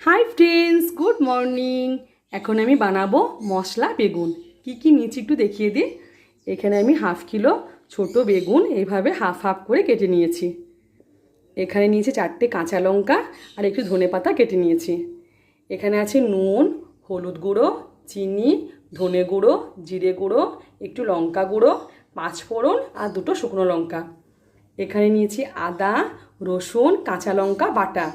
Hi friends, good morning. এখন আমি বানাবো মশলা বেগুন। কি নিয়েছি একটু দেখিয়ে দিই। এখানে আমি হাফ কিলো ছোট বেগুন এইভাবে হাফ হাফ করে কেটে নিয়েছি। এখানে নিয়েছি 4টে কাঁচা লঙ্কা আর একটু ধনেপাতা কেটে নিয়েছি। এখানে আছে নুন, হলুদ গুঁড়ো, চিনি, ধনে গুঁড়ো, জিরে গুঁড়ো, একটু লঙ্কা গুঁড়ো, 5 ফোড়ন আর 2টো শুকনো লঙ্কা। এখানে নিয়েছি আদা, রসুন, কাঁচা লঙ্কা বাটা।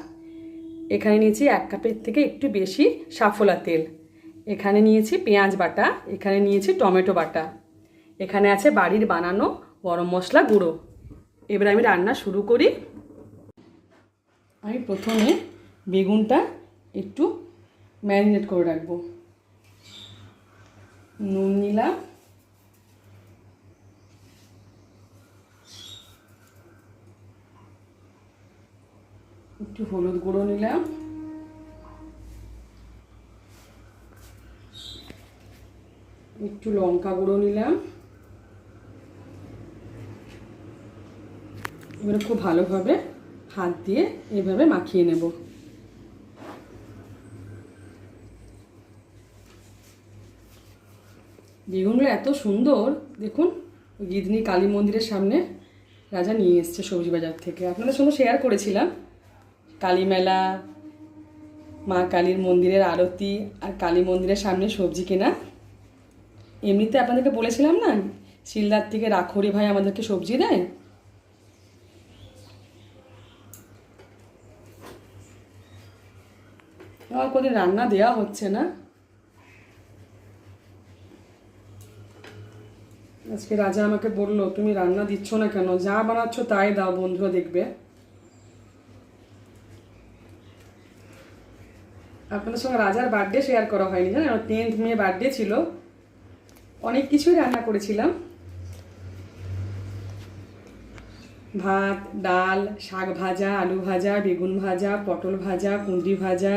এখানে নিয়েছি 1 কাপের থেকে একটু বেশি সাফোলা তেল। এখানে নিয়েছি পেঁয়াজ বাটা। এখানে নিয়েছি টমেটো বাটা। এখানে আছে বাড়ির বানানো গরম মশলা গুঁড়ো। এবার আমি রান্না শুরু করি। আমি প্রথমে বেগুনটা একটু ম্যারিনেট করে রাখবো। নুন নিলাম, একটু হলুদ গুঁড়ো নিলাম, একটু লঙ্কা গুঁড়ো নিলাম। এবারে খুব ভালোভাবে হাত দিয়ে এইভাবে মাখিয়ে নেব। বেগুনগুলো এত সুন্দর, দেখুন গিদনি কালী মন্দিরের সামনে রাজা নিয়ে এসছে সবজি বাজার থেকে। আপনাদের সঙ্গে শেয়ার করেছিলাম কালী মেলা, মা কালীর মন্দিরের আরতি আর কালী মন্দিরের সামনে সবজি কেনা। এমনিতে আপনাদেরকে বলেছিলাম না, শিলদার থেকে রাখরি ভাই আমাদেরকে সবজি দেয়। আমার কোনোদিন রান্না দেওয়া হচ্ছে না। আজকে রাজা আমাকে বললো, তুমি রান্না দিচ্ছ না কেন, যা বানাচ্ছ তাই দাও, বন্ধুরা দেখবে। আপনাদের সঙ্গে রাজার বার্থডে শেয়ার করা হয়নি, জানেন 10th মে বার্থডে ছিল। অনেক কিছুই রান্না করেছিলাম, ভাত, ডাল, শাক ভাজা, আলু ভাজা, বেগুন ভাজা, পটল ভাজা, কুঁদরি ভাজা,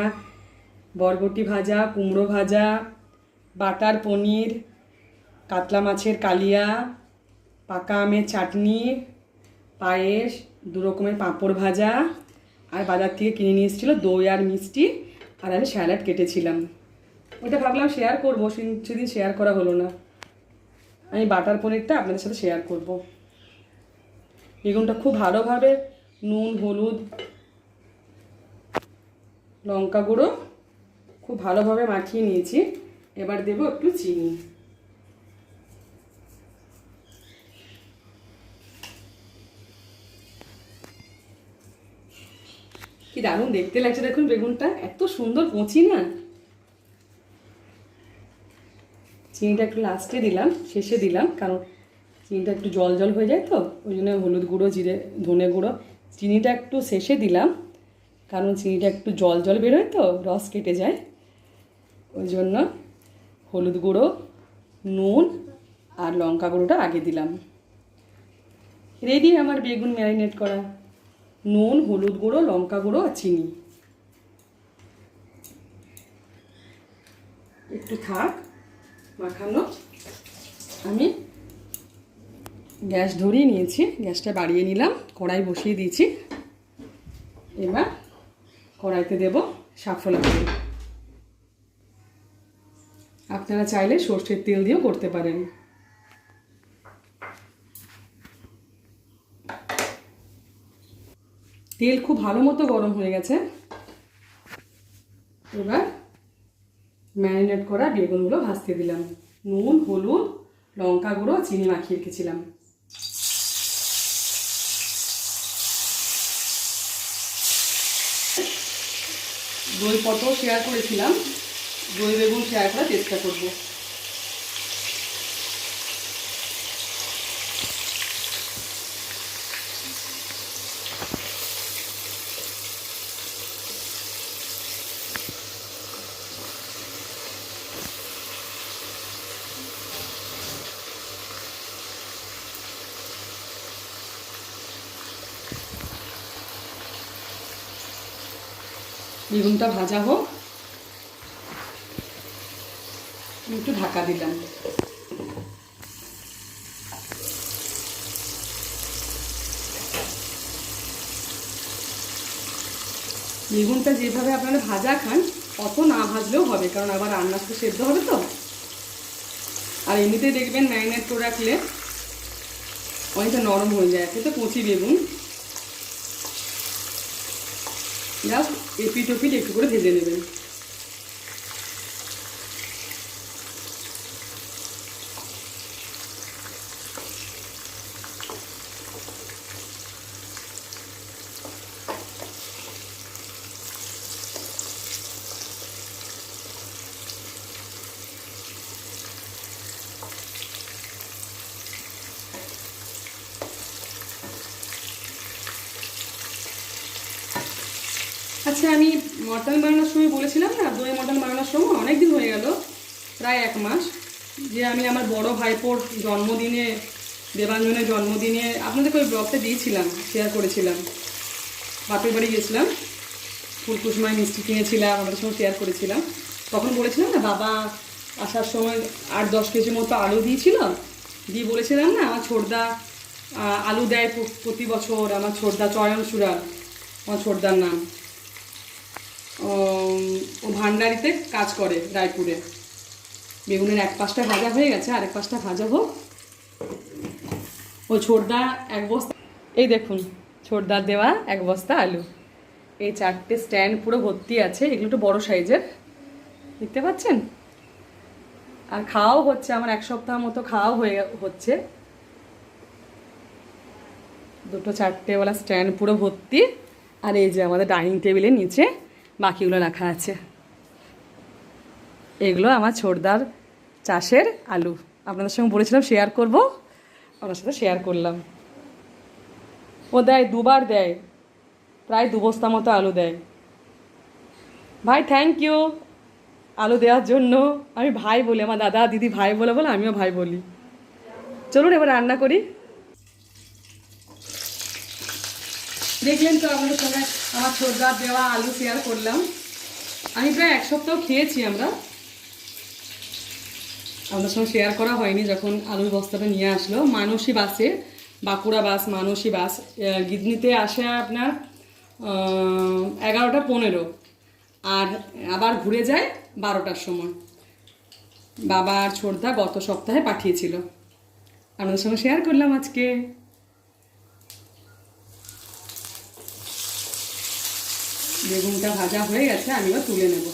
বরবটি ভাজা, কুমড়ো ভাজা, বাটার পনির, কাতলা মাছের কালিয়া, পাকা আমের চাটনি, পায়েস, 2 রকমের পাঁপড় ভাজা, আর বাজার থেকে কিনে নিয়ে এসেছিলো দই আর মিষ্টি, আর আমি স্যালাড কেটেছিলাম। ওইটা ভাবলাম শেয়ার করবো, সেদিন শেয়ার করা হলো না। আমি বাটার পনিরটা আপনাদের সাথে শেয়ার করব। বেগুনটা খুব ভালোভাবে নুন, হলুদ, লঙ্কা গুঁড়ো খুব ভালোভাবে মাখিয়ে নিয়েছি। এবার দেবো একটু চিনি। কি দারুণ দেখতে লাগছে, দেখুন বেগুনটা এত সুন্দর কচি না। চিনিটা একটু লাস্টে দিলাম, শেষে দিলাম, কারণ চিনিটা একটু জল জল হয়ে যায় তো, ওই জন্য হলুদ গুঁড়ো, জিরে, ধনে গুঁড়ো, চিনিটা একটু শেষে দিলাম, কারণ চিনিটা একটু জল জল বেরোয় তো, রস কেটে যায়। ওই জন্য হলুদ গুঁড়ো, নুন আর লঙ্কা গুঁড়োটা আগে দিলাম। রেডি আমার বেগুন ম্যারিনেট করা। নুন, হলুদ গুঁড়ো, লঙ্কা গুঁড়ো আর চিনি। একটু থাক মাখানো। আমি গ্যাস ধরিয়ে নিয়েছি, গ্যাসটা বাড়িয়ে নিলাম, কড়াই বসিয়ে দিয়েছি। এবার কড়াইতে দেব সাফলা তেল। আপনারা চাইলে সর্ষের তেল দিয়েও করতে পারেন। তেল খুব ভালো মতো গরম হয়ে গেছে। এবার ম্যারিনেট করা বেগুনগুলো ভাজতে দিলাম। নুন, হলুদ, লঙ্কা গুঁড়ো, চিনি মাখিয়ে রেখেছিলাম। দই পটল শেয়ার করেছিলাম, দই বেগুন শেয়ার করার চেষ্টা করব। বেগুনটা ভাজা হোক, একটু ঢাকা দিলাম। বেগুনটা যেভাবে আপনারা ভাজা খান অত না ভাজলেও হবে, কারণ আবার রান্না তো সেদ্ধ হবে তো। আর এমনিতেই দেখবেন ম্যারিনেট করে রাখলে অনেকটা নরম হয়ে যায়। এতে তো কচি বেগুন, জাস্ট এপিট ওপিট একটু করে ভেজে নেবেন। আচ্ছা, আমি মটন বানানোর সময় বলেছিলাম না, দই মটন বানানোর সময় অনেকদিন হয়ে গেল, প্রায় 1 মাস, যে আমি আমার বড় ভাইপোর জন্মদিনে, দেবাঞ্জনের জন্মদিনে আপনাদেরকে ওই ব্লগটা দিয়েছিলাম, শেয়ার করেছিলাম। বাপের বাড়ি গেছিলাম, ফুলকুসুমায় মিষ্টি কিনেছিলাম, আমাদের সঙ্গে শেয়ার করেছিলাম। তখন বলেছিলাম না, বাবা আসার সময় 8-10 কেজি মতো আলু দিয়েছিল, দিয়ে বলেছিলাম না আমার ছোটদা আলু দেয় প্রতি বছর। আমার ছোটদা চয়ন সুরা, আমার ছোটদার নাম। ও ভান্ডারিতে কাজ করে রায়পুরে। বেগুনের এক পাশটা ভাজা হয়ে গেছে, আরেক পাশটা ভাজা হোক। ও ছোটদা 1 বস্তা, এই দেখুন ছোটদার দেওয়া 1 বস্তা আলু, এই 4টে স্ট্যান্ড পুরো ভর্তি আছে। এগুলো একটু বড় সাইজের, দেখতে পাচ্ছেন। আর খাওয়াও হচ্ছে, আমার 1 সপ্তাহ মতো খাওয়াও হচ্ছে। 2টো 4টেওয়ালা স্ট্যান্ড পুরো ভর্তি। আর এই যে আমাদের ডাইনিং টেবিলের নিচে বাকিগুলো রাখা আছে। এগুলো আমার ছোটদার চাষের আলু, আপনাদের সঙ্গে বলেছিলাম শেয়ার করব, আপনার সাথে শেয়ার করলাম। ও দেয় 2বার দেয়, প্রায় 2 বস্তা মতো আলু দেয়। ভাই থ্যাংক ইউ আলু দেওয়ার জন্য। আমি ভাই বলি, আমার দাদা দিদি ভাই বলে বলে আমিও ভাই বলি। চলুন এবার রান্না করি। দেখলেন তো আপনাদের সঙ্গে আমার ছোটদার দেওয়া আলু শেয়ার করলাম। আমি প্রায় 1 সপ্তাহ খেয়েছি আমরা, আমাদের সঙ্গে শেয়ার করা হয়নি। যখন আলুর বস্তাটা নিয়ে আসলো মানসী বাসে, বাঁকুড়া বাস মানসী বাস, গিদনিতে আসে আপনার 11টা 15, আর আবার ঘুরে যায় 12টার সময়। বাবা আর ছোটদা গত সপ্তাহে পাঠিয়েছিল, আপনাদের সঙ্গে শেয়ার করলাম আজকে। বেগুনটা ভাজা হয়ে গেছে, আমি এবার তুলে নেব।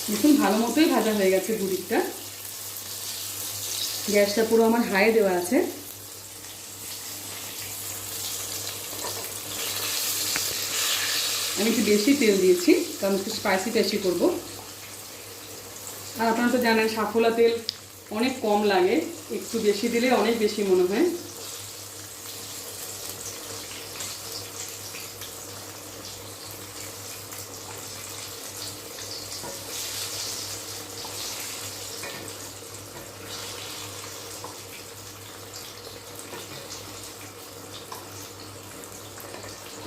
দেখুন ভালো মতোই ভাজা হয়ে গেছে দুদিকটা। গ্যাসটা পুরো আমার হাই দেওয়া আছে। আমি একটু বেশি তেল দিয়েছি, কারণ একটু স্পাইসি টেস্টি করবো। আর আপনারা তো জানেন সাফোলা তেল অনেক কম লাগে, একটু বেশি দিলে অনেক বেশি মনে হয়।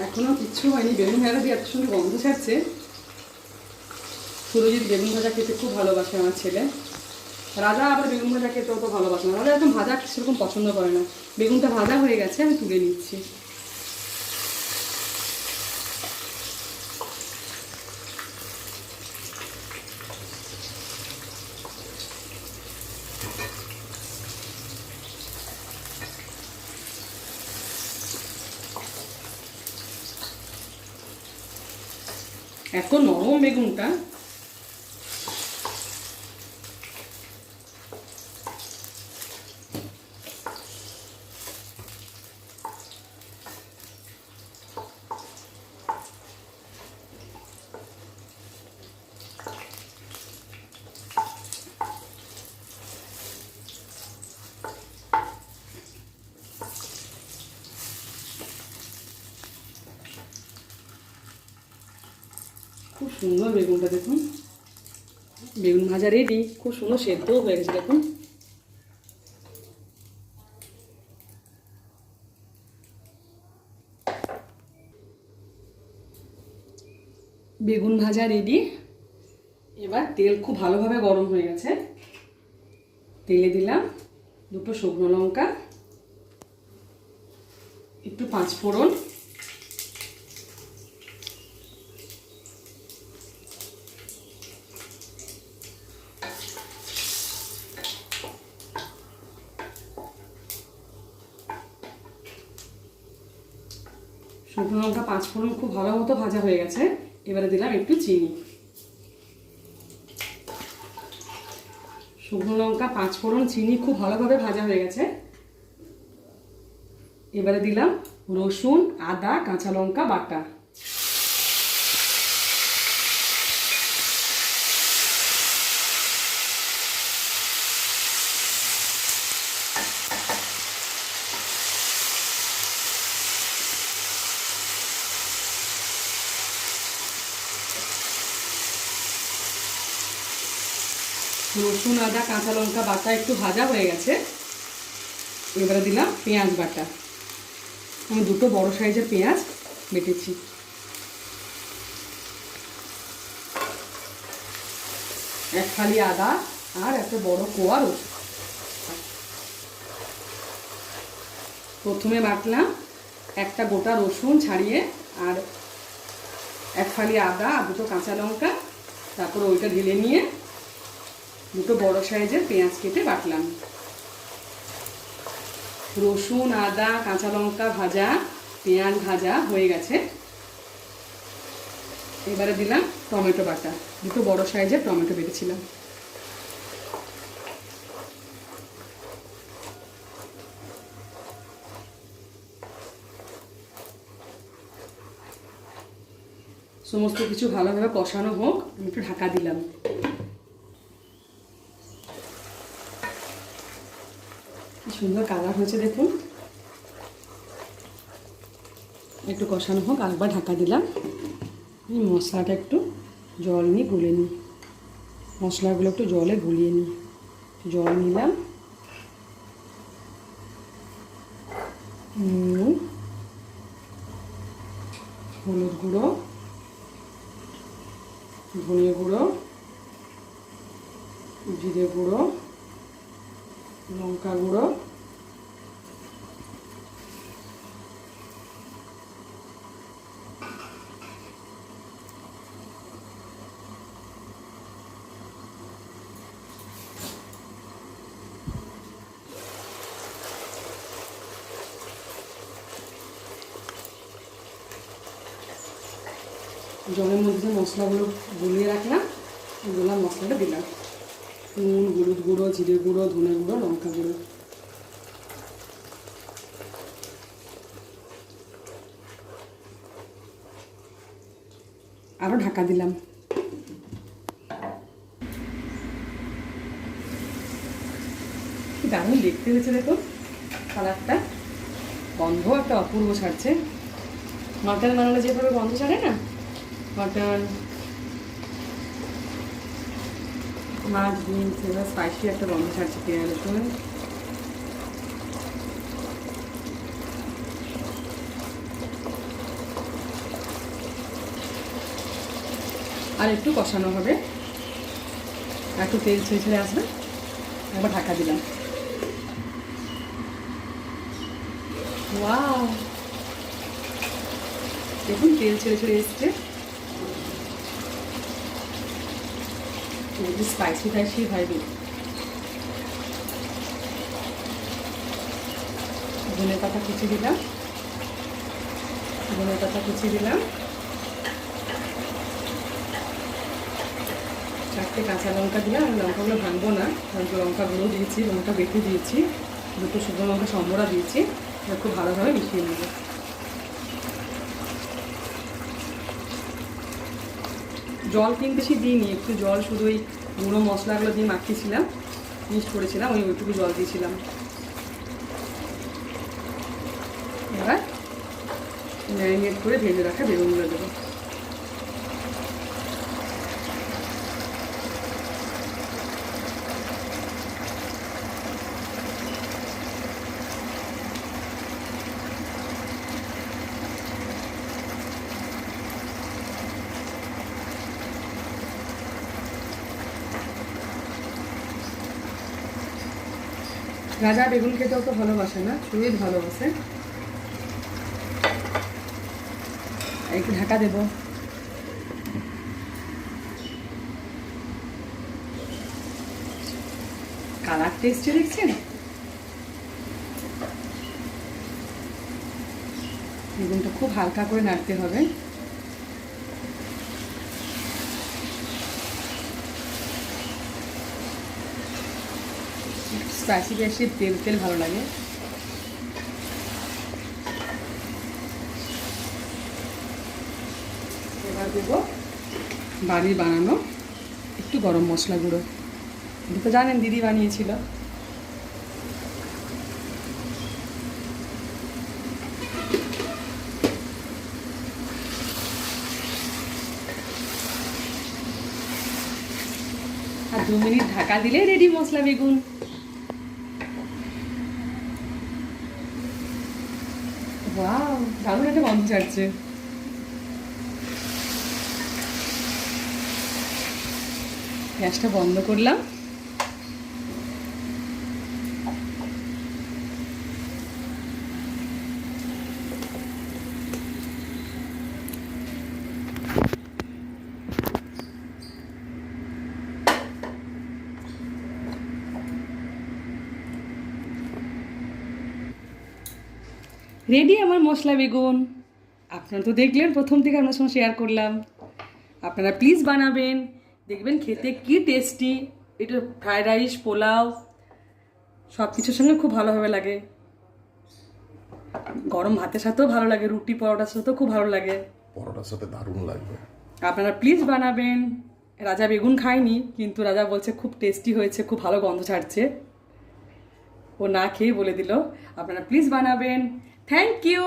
এখনও কিচ্ছু হয়নি, বেগুন ভাজা দিয়ে এত সুন্দর গন্ধ ছাড়ছে। সুরজিৎ বেগুন ভাজা খেতে খুব ভালোবাসে আমার ছেলে। রাজা আবার বেগুন ভাজা খেতে অত ভালোবাসে না, রাজা একদম ভাজা সেরকম পছন্দ করে না। বেগুনটা ভাজা হয়ে গেছে, আমি তুলে নিচ্ছি। এত নরম বেগুনটা, খুব সুন্দর বেগুনটা। দেখুন বেগুন ভাজা রেডি, খুব সুন্দর সেদ্ধও হয়ে গেছে। দেখুন বেগুন ভাজা রেডি। এবার তেল খুব ভালোভাবে গরম হয়ে গেছে, তেলে দিলাম 2টো শুকনো লঙ্কা, একটু 5 ফোড়ন, শুকনো লঙ্কা 5 ফোড়ন খুব ভালো মতো ভাজা হয়ে গেছে। এবারে দিলাম একটু চিনি। শুকনো লঙ্কা 5 ফোড়ন চিনি খুব ভালোভাবে ভাজা হয়ে গেছে। এবারে দিলাম রসুন, আদা, কাঁচা লঙ্কা বাটা। রসুন, আদা, কাঁচা লঙ্কা বাটা একটু ভাজা হয়ে গেছে। এবারে দিলাম পেঁয়াজ বাটা। আমি 2টো বড় সাইজের পেঁয়াজ বেটেছি। এক ফালি আদা আর একটা বড় কোয়া রসুন। প্রথমে বাটলাম একটা গোটা রসুন ছাড়িয়ে, আর এক ফালি আদা আর 2টো কাঁচা লঙ্কা। তারপর ওইটা ঢেলে নিয়ে 2টো বড় সাইজের পেঁয়াজ কেটে বাটলাম। রসুন, আদা, কাঁচা লঙ্কা ভাজা, পেঁয়াজ ভাজা হয়ে গেছে। এবারে দিলাম টমেটো বাটা। 2টো বড় সাইজের টমেটো বেটেছিলাম। সমস্ত কিছু ভালোভাবে কষানো হোক, আমি একটু ঢাকা দিলাম। কি সুন্দর কালার হয়েছে দেখুন। একটু কষানো হোক, আরেকবার ঢাকা দিলাম। মশলাটা একটু জল নিয়ে গুলে নিই। মশলাগুলো একটু জলে গুলিয়ে নিই। জল নিলাম, নুন, হলুদ গুঁড়ো, ধনে গুঁড়ো, জিরে গুঁড়ো, লঙ্কা গুঁড়ো, জলের মধ্যে মশলাগুলো গুলিয়ে রাখলাম, ওগুলো মশলাটা দিলাম। নুন, হলুদ গুঁড়ো, জিরে গুঁড়ো, ধনে গুঁড়ো, লঙ্কা গুঁড়ো। আরও ঢাকা দিলাম। কি দারুণ দেখতে হয়েছে দেখো কালারটা। গন্ধ একটা অপূর্ব ছাড়ছে। মাটন বানালে যেভাবে গন্ধ ছাড়ে না, মাটন, মাছ, ডিম, সেটা স্পাইসি একটা গন্ধ ছাড়ছে পেঁয়াজ রসুন। আর একটু কষানো হবে, একটু তেল ছেড়ে ছেড়ে আসবে। একবার ঢাকা দিলাম। ওয়াও, দেখুন তেল ছেড়ে ছেড়ে এসছে। স্পাইসি টাইসি ভাইবি। ধনে পাতা কুচি দিলাম, ধনে পাতা কুচি দিলাম। 4টে কাঁচা লঙ্কা দিলাম। আমি লঙ্কাগুলো ভাঙবো না, কারণ লঙ্কা গুঁড়ো দিয়েছি, লঙ্কা বেটে দিয়েছি, 2টো শুকনো লঙ্কা সম্বরা দিয়েছি। খুব ভালোভাবে মিশিয়ে নেব। জল কিন্তু বেশি দিইনি, একটু জল শুধু ওই গুঁড়ো মশলাগুলো দিয়ে মাখিয়েছিলাম, মিক্সড করেছিলাম, ওইটুকু জল দিয়েছিলাম। এবার ম্যারিনেট করে ভেজে রাখা বেগুনগুলো দেবো। রাজা বেগুন খেতেও তো ভালোবাসে না, সুইট ভালোবাসে। একটু ঢাকা দেব। কালার টেস্টে দেখছেন, বেগুনটা খুব হালকা করে নাড়তে হবে। স্পাইসি বেশি তেল তেল ভালো লাগে। এবার দেবো বাড়ির বানানো একটু গরম মশলা গুঁড়ো। আপনি তো জানেন দিদি বানিয়েছিল। আর 2 মিনিট ঢাকা দিলে রেডি মশলা বেগুন। ওয়াও, দারুণ একটা গন্ধ ছাড়ছে। গ্যাসটা বন্ধ করলাম। রেডি আমার মশলা বেগুন। আপনারা তো দেখলেন, প্রথম থেকে আপনার সঙ্গে শেয়ার করলাম। আপনারা প্লিজ বানাবেন, দেখবেন খেতে কি টেস্টি। এটা ফ্রাইড রাইস, পোলাও সব কিছুর সঙ্গে খুব ভালোভাবে লাগে। গরম ভাতের সাথেও ভালো লাগে, রুটি পরোটার সাথেও খুব ভালো লাগে। পরোটার সাথে দারুণ লাগবে। আপনারা প্লিজ বানাবেন। রাজা বেগুন খায়নি, কিন্তু রাজা বলছে খুব টেস্টি হয়েছে, খুব ভালো গন্ধ ছাড়ছে। ও না খেয়ে বলে দিল। আপনারা প্লিজ বানাবেন। Thank you.